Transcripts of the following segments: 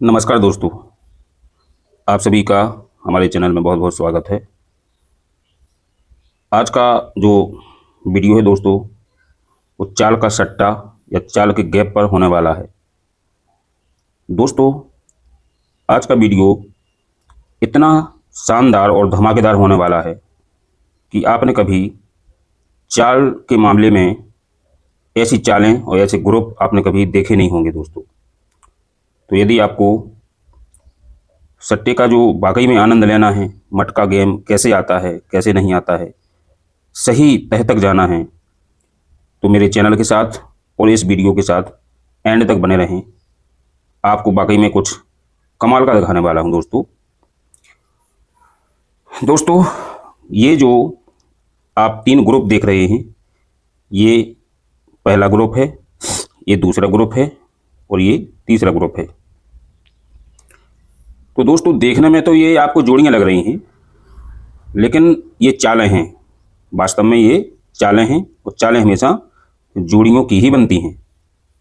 नमस्कार दोस्तों, आप सभी का हमारे चैनल में बहुत बहुत स्वागत है। आज का जो वीडियो है दोस्तों, वो चाल का सट्टा या चाल के गैप पर होने वाला है। दोस्तों, आज का वीडियो इतना शानदार और धमाकेदार होने वाला है कि आपने कभी चाल के मामले में ऐसी चालें और ऐसे ग्रुप आपने कभी देखे नहीं होंगे दोस्तों। तो यदि आपको सट्टे का जो वाकई में आनंद लेना है, मटका गेम कैसे आता है, कैसे नहीं आता है, सही तह तक जाना है, तो मेरे चैनल के साथ और इस वीडियो के साथ एंड तक बने रहें। आपको वाकई में कुछ कमाल का दिखाने वाला हूं दोस्तों, ये जो आप 3 ग्रुप देख रहे हैं, ये पहला ग्रुप है, ये दूसरा ग्रुप है और ये तीसरा ग्रुप है। तो दोस्तों, देखने में तो ये आपको जोड़ियां लग रही हैं, लेकिन ये चालें हैं। वास्तव में ये चालें हैं और चालें हमेशा जोड़ियों की ही बनती हैं।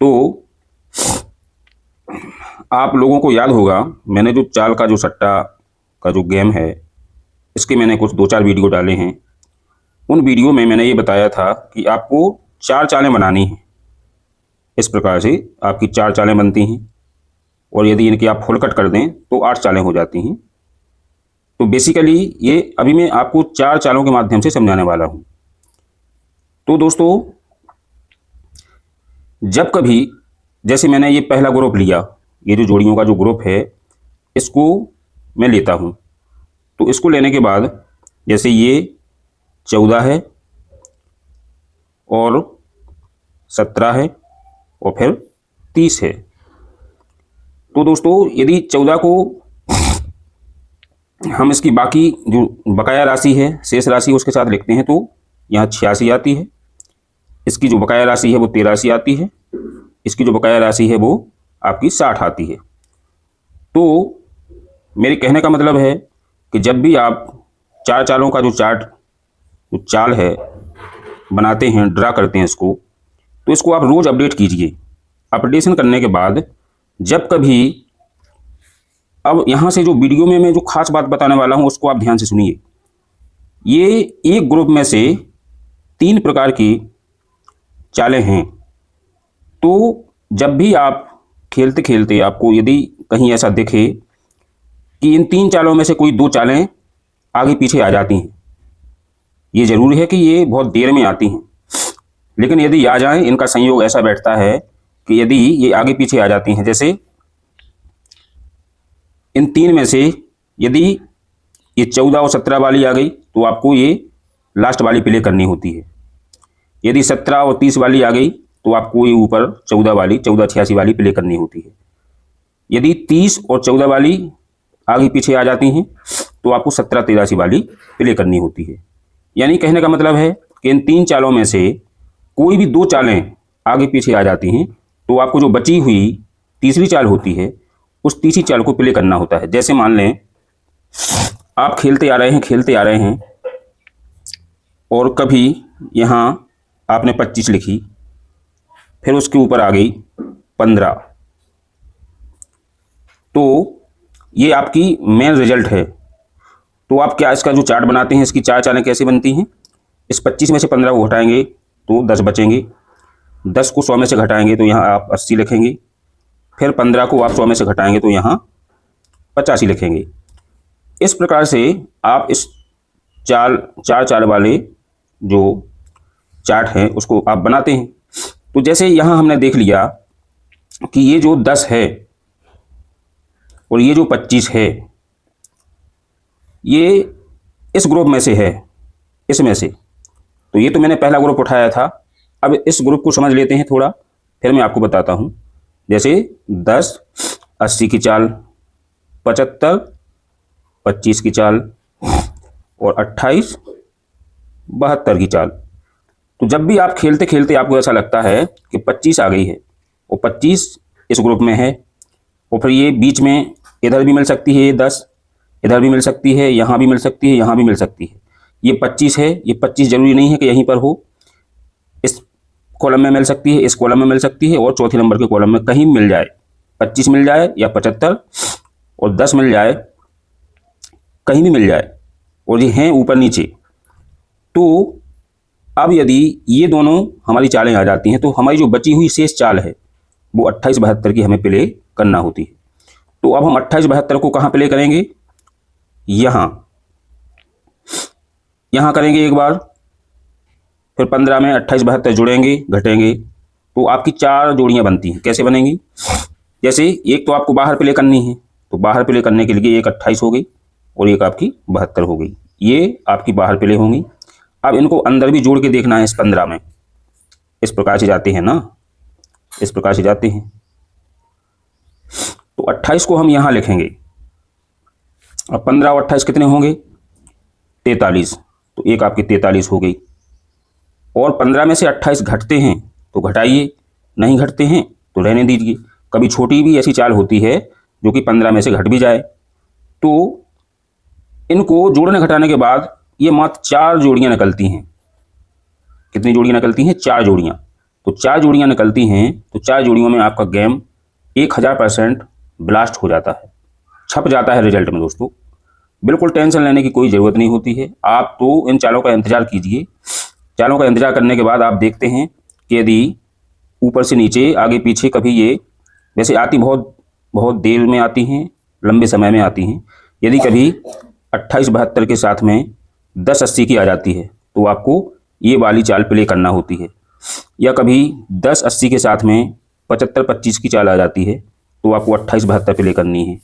तो आप लोगों को याद होगा, मैंने जो चाल का जो सट्टा का जो गेम है, इसके मैंने कुछ 2-4 वीडियो डाले हैं। उन वीडियो में मैंने ये बताया था कि आपको 4 चालें बनानी हैं। इस प्रकार से आपकी 4 चालें बनती हैं और यदि इनकी आप फुल कट कर दें तो 8 चालें हो जाती हैं। तो बेसिकली ये अभी मैं आपको 4 चालों के माध्यम से समझाने वाला हूं। तो दोस्तों, जब कभी जैसे मैंने ये पहला ग्रुप लिया, ये जो जोड़ियों का जो ग्रुप है, इसको मैं लेता हूं। तो इसको लेने के बाद जैसे ये 14 है और 17 है और फिर 30 है। तो दोस्तों, यदि 14 को हम इसकी बाकी जो बकाया राशि है, शेष राशि उसके साथ लिखते हैं, तो यहाँ 86 आती है। इसकी जो बकाया राशि है वो 83 आती है। इसकी जो बकाया राशि है वो आपकी 60 आती है। तो मेरे कहने का मतलब है कि जब भी आप 4 चालों का जो चाल है बनाते हैं, ड्रा करते हैं इसको, तो इसको आप रोज़ अपडेट कीजिए। अपडेशन करने के बाद जब कभी, अब यहाँ से जो वीडियो में मैं जो खास बात बताने वाला हूँ उसको आप ध्यान से सुनिए। ये एक ग्रुप में से 3 प्रकार की चालें हैं। तो जब भी आप खेलते खेलते आपको यदि कहीं ऐसा दिखे कि इन 3 चालों में से कोई 2 चालें आगे पीछे आ जाती हैं, ये ज़रूरी है कि ये बहुत देर में आती हैं, लेकिन यदि आ जाएं, इनका संयोग ऐसा बैठता है कि यदि ये आगे पीछे आ जाती हैं, जैसे इन 3 में से यदि ये 14 और 17 वाली आ गई तो आपको ये लास्ट वाली प्ले करनी होती है। यदि 17 और 30 वाली आ गई तो आपको ये ऊपर 14-86 वाली प्ले करनी होती है। यदि 30 और 14 वाली आगे पीछे आ जाती हैं तो आपको 17-83 वाली प्ले करनी होती है। यानी कहने का मतलब है कि इन 3 चालों में से कोई भी 2 चालें आगे पीछे आ जाती हैं तो आपको जो बची हुई तीसरी चाल होती है, उस तीसरी चाल को प्ले करना होता है। जैसे मान लें आप खेलते आ रहे हैं और कभी यहाँ आपने 25 लिखी, फिर उसके ऊपर आ गई 15, तो ये आपकी मेन रिजल्ट है। तो आप क्या इसका जो चार्ट बनाते हैं, इसकी 4 चालें कैसे बनती हैं? इस 25 में से 15 को हटाएंगे तो 10 बचेंगे। 10 को 100 में से घटाएंगे तो यहाँ आप 80 लिखेंगे। फिर 15 को आप 100 में से घटाएंगे तो यहाँ 85 लिखेंगे। इस प्रकार से आप इस 4 चाल वाले जो चार्ट हैं उसको आप बनाते हैं। तो जैसे यहाँ हमने देख लिया कि ये जो 10 है और ये जो 25 है, ये इस ग्रुप में से है, इसमें से। तो ये तो मैंने पहला ग्रुप उठाया था। अब इस ग्रुप को समझ लेते हैं थोड़ा, फिर मैं आपको बताता हूँ। जैसे 10 80 की चाल, 75 25 की चाल और 28 72 की चाल। तो जब भी आप खेलते खेलते आपको ऐसा लगता है कि 25 आ गई है और 25 इस ग्रुप में है, और फिर ये बीच में इधर भी मिल सकती है, ये 10 इधर भी मिल सकती है, यहाँ भी मिल सकती है, यहाँ भी मिल सकती है। ये 25 है, ये 25 जरूरी नहीं है कि यहीं पर हो, इस कॉलम में मिल सकती है, इस कॉलम में मिल सकती है और चौथे नंबर के कॉलम में कहीं मिल जाए। 25 मिल जाए या 75 और 10 मिल जाए, कहीं भी मिल जाए, और ये हैं ऊपर नीचे, तो अब यदि ये दोनों हमारी चालें आ जाती हैं तो हमारी जो बची हुई शेष चाल है वो 28-72 की हमें प्ले करना होती है। तो अब हम 28-72 को कहाँ प्ले करेंगे? यहाँ करेंगे एक बार, फिर 15 में 28-72 जुड़ेंगे घटेंगे, तो आपकी 4 जोड़ियाँ बनती हैं। कैसे बनेंगी? जैसे एक तो आपको बाहर प्ले करनी है, तो बाहर प्ले करने के लिए एक 28 हो गई और एक आपकी 72 हो गई, ये आपकी बाहर प्ले होंगी। अब इनको अंदर भी जोड़ के देखना है। इस 15 में इस प्रकार से जाते हैं ना, इस प्रकार से जाते हैं, तो 28 को हम यहाँ लिखेंगे। अब 15 और 28 कितने होंगे? 43, तो एक आपकी 43 हो गई। और 15 में से 28 घटते हैं तो घटाइए, नहीं घटते हैं तो रहने दीजिए। कभी छोटी भी ऐसी चाल होती है जो कि 15 में से घट भी जाए, तो इनको जोड़ने घटाने के बाद ये मात्र 4 जोड़ियाँ निकलती हैं। कितनी जोड़ियाँ निकलती हैं? 4 जोड़ियाँ। तो 4 जोड़ियाँ निकलती हैं, तो 4 जोड़ियों में आपका गेम 1000% ब्लास्ट हो जाता है, छप जाता है रिजल्ट में। दोस्तों बिल्कुल टेंशन लेने की कोई ज़रूरत नहीं होती है। आप तो इन चालों का इंतज़ार कीजिए। चालों का इंतज़ार करने के बाद आप देखते हैं कि यदि ऊपर से नीचे आगे पीछे कभी ये वैसे आती बहुत देर में आती हैं, लंबे समय में आती हैं। यदि कभी 28-72 के साथ में 10-80 की आ जाती है तो आपको ये वाली चाल प्ले करना होती है, या कभी 10-80 के साथ में 75-25 की चाल आ जाती है तो आपको 28-72 प्ले करनी है,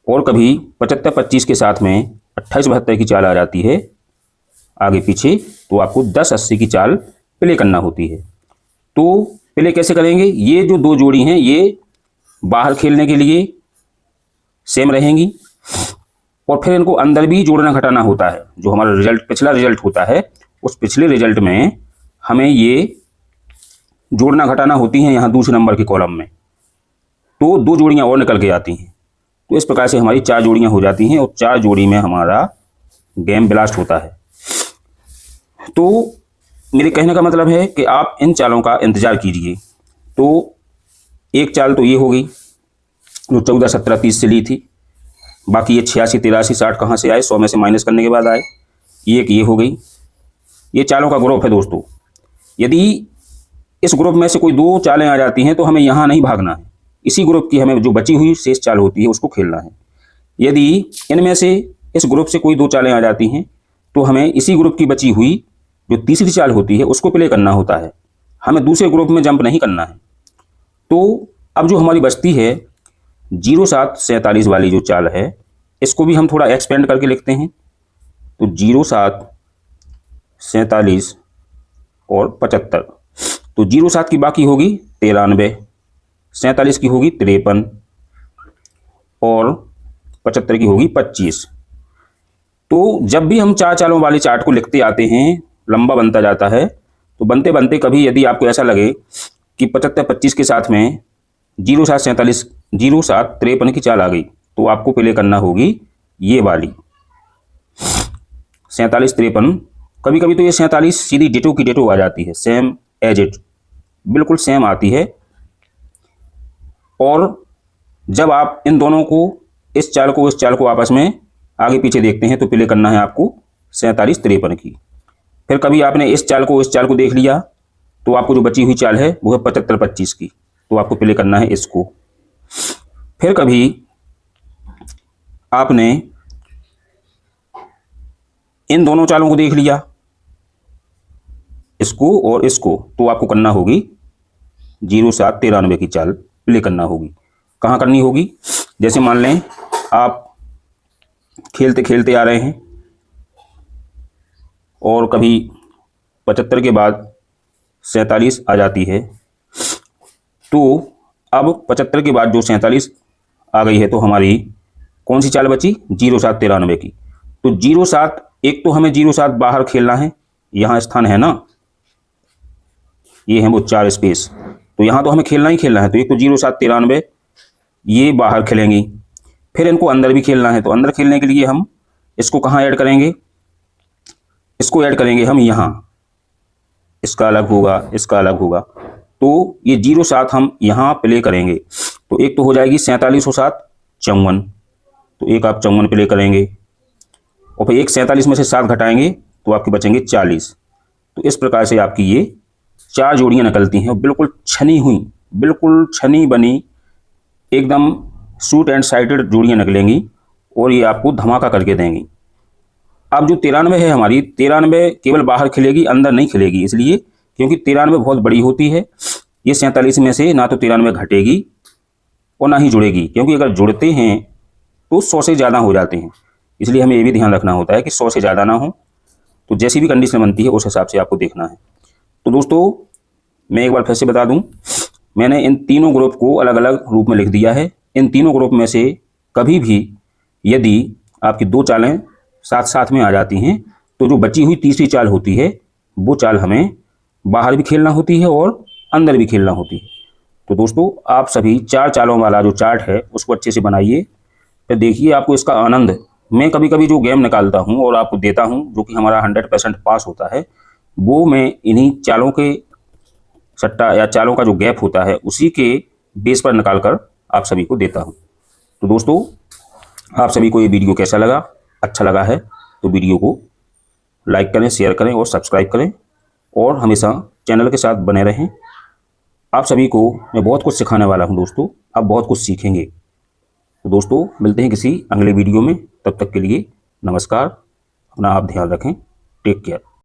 और कभी 75-25 के साथ में 28-72 की चाल आ जाती है आगे पीछे तो आपको 10-80 की चाल प्ले करना होती है। तो प्ले कैसे करेंगे? ये जो 2 जोड़ी हैं ये बाहर खेलने के लिए सेम रहेंगी, और फिर इनको अंदर भी जोड़ना घटाना होता है। जो हमारा रिजल्ट पिछला रिजल्ट होता है, उस पिछले रिजल्ट में हमें ये जोड़ना घटाना होती हैं यहाँ दूसरे नंबर के कॉलम में, तो 2 जोड़ियाँ और निकल के आती हैं। तो इस प्रकार से हमारी 4 जोड़ियाँ हो जाती हैं और 4 जोड़ी में हमारा गेम ब्लास्ट होता है। तो मेरे कहने का मतलब है कि आप इन चालों का इंतज़ार कीजिए। तो एक चाल तो ये हो गई जो 14, 17, 30 से ली थी। बाकी ये 86, 83, 60 कहाँ से आए? 100 में से माइनस करने के बाद आए। एक ये हो गई। ये चालों का ग्रुप है दोस्तों। यदि इस ग्रुप में से कोई 2 चालें आ जाती हैं तो हमें यहाँ नहीं भागना है, इसी ग्रुप की हमें जो बची हुई शेष चाल होती है उसको खेलना है। यदि इनमें से इस ग्रुप से कोई 2 चालें आ जाती हैं तो हमें इसी ग्रुप की बची हुई जो तीसरी चाल होती है उसको प्ले करना होता है, हमें दूसरे ग्रुप में जंप नहीं करना है। तो अब जो हमारी बचती है 07-47 वाली जो चाल है, इसको भी हम थोड़ा एक्सपेंड करके लिखते हैं। तो 07, 47 और 75, तो 07 की बाकी होगी 93, 47 की होगी 53 और 75 की होगी 25। तो जब भी हम 4 चालों वाले चार्ट को लिखते आते हैं, लंबा बनता जाता है, तो बनते बनते कभी यदि आपको ऐसा लगे कि 75-25 के साथ में 07-53 की चाल आ गई तो आपको प्ले करना होगी ये वाली 47-53। कभी कभी तो ये 47 सीधी डिटो की डिटो आ जाती है, सेम एज इट, बिल्कुल सेम आती है। और जब आप इन दोनों को इस चाल को आपस में आगे पीछे देखते हैं तो प्ले करना है आपको 47-53 की। फिर कभी आपने इस चाल को देख लिया तो आपको जो बची हुई चाल है वो है 75-25 की, तो आपको प्ले करना है इसको। फिर कभी आपने इन दोनों चालों को देख लिया, इसको और इसको, तो आपको करना होगी 07-93 की चाल प्ले करना होगी। कहाँ करनी होगी? जैसे मान लें आप खेलते खेलते आ रहे हैं और कभी 75 के बाद 47 आ जाती है, तो अब 75 के बाद जो 47 आ गई है तो हमारी कौन सी चाल बची? 07-93 की। तो 07, एक तो हमें 07 बाहर खेलना है, यहाँ स्थान है ना, ये है वो 4 स्पेस, तो यहाँ तो हमें खेलना ही खेलना है। तो एक तो 07-93 ये बाहर खेलेंगी, फिर इनको अंदर भी खेलना है। तो अंदर खेलने के लिए हम इसको कहाँ ऐड करेंगे? इसको ऐड करेंगे हम यहाँ, इसका अलग होगा, इसका अलग होगा। तो ये 07 हम यहाँ प्ले करेंगे। तो एक तो हो जाएगी 47 और 7 54, तो एक आप 54 प्ले करेंगे और फिर एक 47 में से 7 घटाएंगे तो आपके बचेंगे 40। तो इस प्रकार से आपकी ये 4 जोड़ियाँ निकलती हैं और बिल्कुल छनी हुई, बिल्कुल छनी बनी, एकदम शूट एंड साइटेड जोड़ियाँ निकलेंगी और ये आपको धमाका करके देंगी। अब जो 93 है हमारी, 93 केवल बाहर खिलेगी, अंदर नहीं खिलेगी, इसलिए क्योंकि 93 बहुत बड़ी होती है। ये 47 में से ना तो 93 घटेगी और ना ही जुड़ेगी, क्योंकि अगर जुड़ते हैं तो 100 से ज़्यादा हो जाते हैं, इसलिए हमें ये भी ध्यान रखना होता है कि 100 से ज़्यादा ना हो। तो जैसी भी कंडीशन बनती है उस हिसाब से आपको देखना है। तो दोस्तों मैं एक बार फिर से बता दूं, मैंने इन तीनों ग्रुप को अलग अलग रूप में लिख दिया है। इन तीनों ग्रुप में से कभी भी यदि आपकी 2 चालें साथ साथ में आ जाती हैं तो जो बची हुई तीसरी चाल होती है वो चाल हमें बाहर भी खेलना होती है और अंदर भी खेलना होती है। तो दोस्तों आप सभी 4 चालों वाला जो चार्ट है उसको अच्छे से बनाइए, फिर देखिए आपको इसका आनंद। मैं कभी कभी जो गेम निकालता हूं और आपको देता हूं जो कि हमारा 100% पास होता है, वो मैं इन्हीं चालों के सट्टा या चालों का जो गैप होता है उसी के बेस पर निकाल कर आप सभी को देता हूं। तो दोस्तों आप सभी को ये वीडियो कैसा लगा? अच्छा लगा है तो वीडियो को लाइक करें, शेयर करें और सब्सक्राइब करें और हमेशा चैनल के साथ बने रहें। आप सभी को मैं बहुत कुछ सिखाने वाला हूं दोस्तों, आप बहुत कुछ सीखेंगे। तो दोस्तों मिलते हैं किसी अगले वीडियो में, तब तक के लिए नमस्कार, अपना आप ध्यान रखें, टेक केयर।